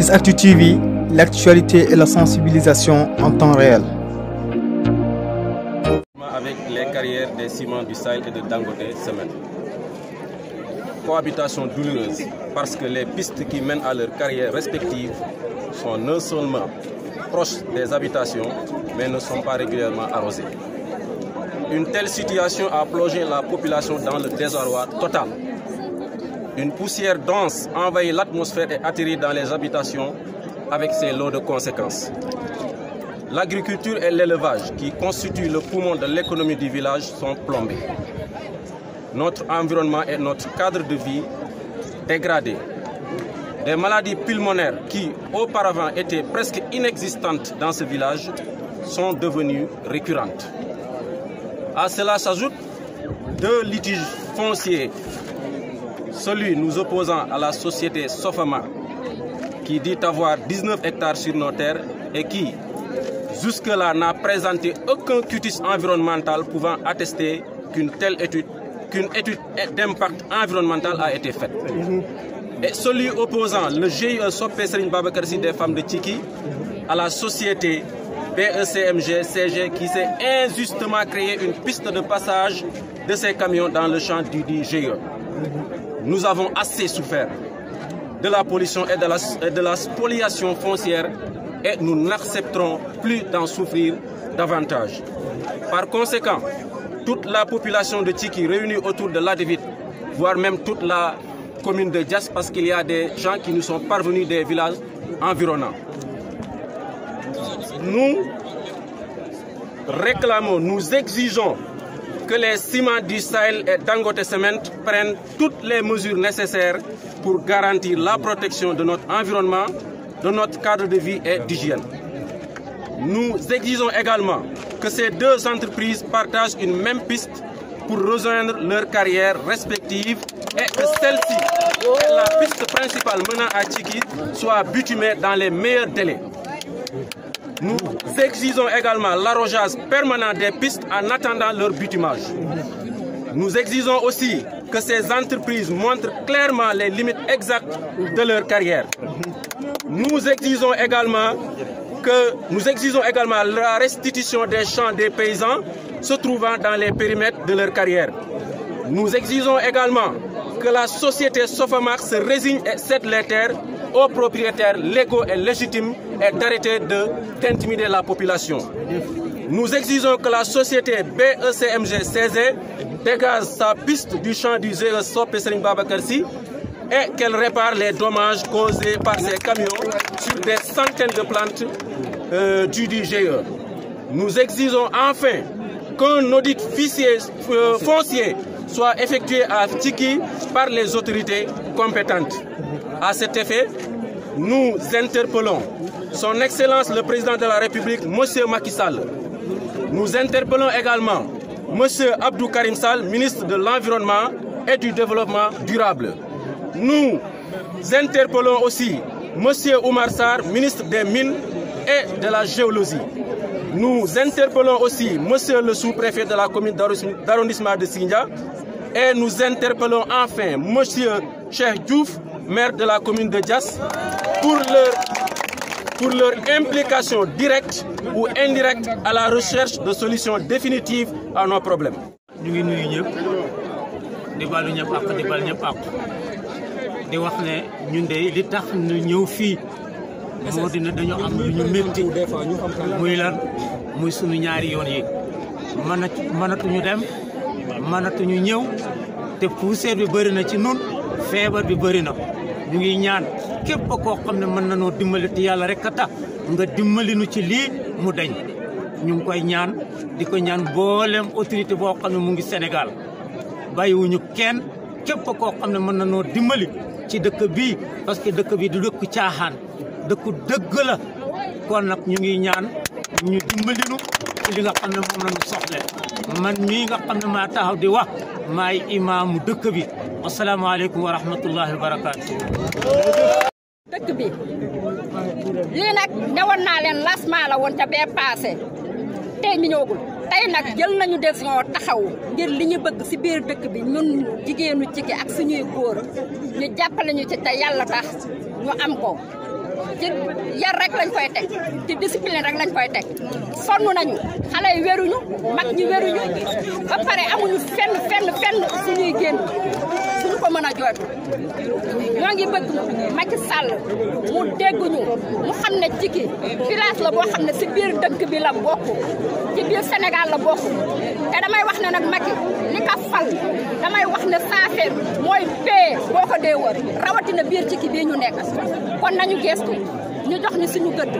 10actu TV, l'actualité et la sensibilisation en temps réel. Avec les carrières des ciments du Sahel et de Dangote Cement. Cohabitation douloureuse parce que les pistes qui mènent à leurs carrières respectives sont non seulement proches des habitations, mais ne sont pas régulièrement arrosées. Une telle situation a plongé la population dans le désarroi total. Une poussière dense envahit l'atmosphère et atterrit dans les habitations avec ses lots de conséquences. L'agriculture et l'élevage, qui constituent le poumon de l'économie du village, sont plombés. Notre environnement et notre cadre de vie dégradés. Des maladies pulmonaires qui, auparavant, étaient presque inexistantes dans ce village, sont devenues récurrentes. À cela s'ajoutent 2 litiges fonciers. Celui nous opposant à la société Sofama, qui dit avoir 19 hectares sur nos terres et qui, jusque-là, n'a présenté aucun quitus environnemental pouvant attester qu'une étude d'impact environnemental a été faite. Et celui opposant le GIE Soppe Serigne Babacar Sy des femmes de Tchiki à la société BECMG-CG qui s'est injustement créé une piste de passage de ces camions dans le champ du GIE. Nous avons assez souffert de la pollution et de la spoliation foncière et nous n'accepterons plus d'en souffrir davantage. Par conséquent, toute la population de Tchiki réunie autour de l'Adévite, voire même toute la commune de Diass, parce qu'il y a des gens qui nous sont parvenus des villages environnants. Nous réclamons, nous exigeons que les ciments du Sahel et Dangote Cement prennent toutes les mesures nécessaires pour garantir la protection de notre environnement, de notre cadre de vie et d'hygiène. Nous exigeons également que ces 2 entreprises partagent une même piste pour rejoindre leurs carrières respectives et que celle-ci, la piste principale menant à Tchiki, soit bitumée dans les meilleurs délais. Nous exigeons également l'arrosage permanent des pistes en attendant leur bitumage. Nous exigeons aussi que ces entreprises montrent clairement les limites exactes de leur carrière. Nous exigeons également la restitution des champs des paysans se trouvant dans les périmètres de leur carrière. Nous exigeons également que la société Sofamac se résigne et cède les terres aux propriétaires légaux et légitimes et d'arrêter d'intimider la population. Nous exigeons que la société BECMG-CG dégage sa piste du champ du GIE Soppe Serigne Babacar Sy et qu'elle répare les dommages causés par ces camions sur des centaines de plantes du GIE. Nous exigeons enfin qu'un audit foncier soit effectué à Tchiki par les autorités compétentes. À cet effet, nous interpellons Son Excellence le Président de la République, M. Macky Sall. Nous interpellons également M. Abdou Karim Sall, ministre de l'Environnement et du Développement durable. Nous interpellons aussi M. Oumar Sarr, ministre des Mines et de la Géologie. Nous interpellons aussi M. le sous-préfet de la commune d'arrondissement de Sindia. Et nous interpellons enfin M. Cheikh Diouf, maire de la commune de Diass, pour leur implication directe ou indirecte à la recherche de solutions définitives à nos problèmes. Nous sommes tous di balu ñëpp ak di bal ñëpp ak di wax ne ñun de li tax ñu ñëw fii moo dina dañu am lu ñu métti muy lan muy sunu ñaari yoon yi mënatuñu dem mënatuñu ñëw te poussière bi bëri na ci nun feebar bi bëri na ñu ngi ñaan képp koo xam ne mën nañoo dimbali te yàlla rek a tax nga dimbali nu ci lii mu dañ ñu ngi koy ñaan di ko ñaan mboolem autorité boo xam ne mu ngi Sénégal bàyyiwuñu kenn képp koo xam ne mën nañoo dimbali ci dëkk bii parce que dëkk bi du dëkk caaxaan dëkku dëgg la kon nag ñu ngi ñaan ñu dimbali nu ci li nga xam ne moom la ñu soxla man mii nga xam ne maa taxaw di wax maay imaamu dëkk bi asalaamaaleykum wa rahmatullahi wa barakaatu. dëkk bi lii nag newoon naa leen lancement la woon ca bee passé tey mi ñëwagul tey nag jël nañu décision taxaw ngir li ñu bëgg si biir dëkk bi ñun jigéenu Tchiki ak suñuy góor ñu jàppale ñu ci te yàlla tax ñu am ko ci yar rek lañ koy teg ci discipline rek lañ koy teg sonn nañu xale yi wéruñu mag ñi wéruñu ba pare amuñu fenn suñuy génn suñu ko mën a jooytu ñoo ngi bëgg Macky Sall mu dégguñu mu xam ne Cikki village la boo xam ne si biir dëkk bi la bokk ci biir Sénégal la bokk te damay wax ne nag Macky li ka fal damay wax ne saafeer mooy pee boo ko dee wër rawatina biir Cikki bii ñu nekk kon nañu gestu ñu jox ni suñu gëdd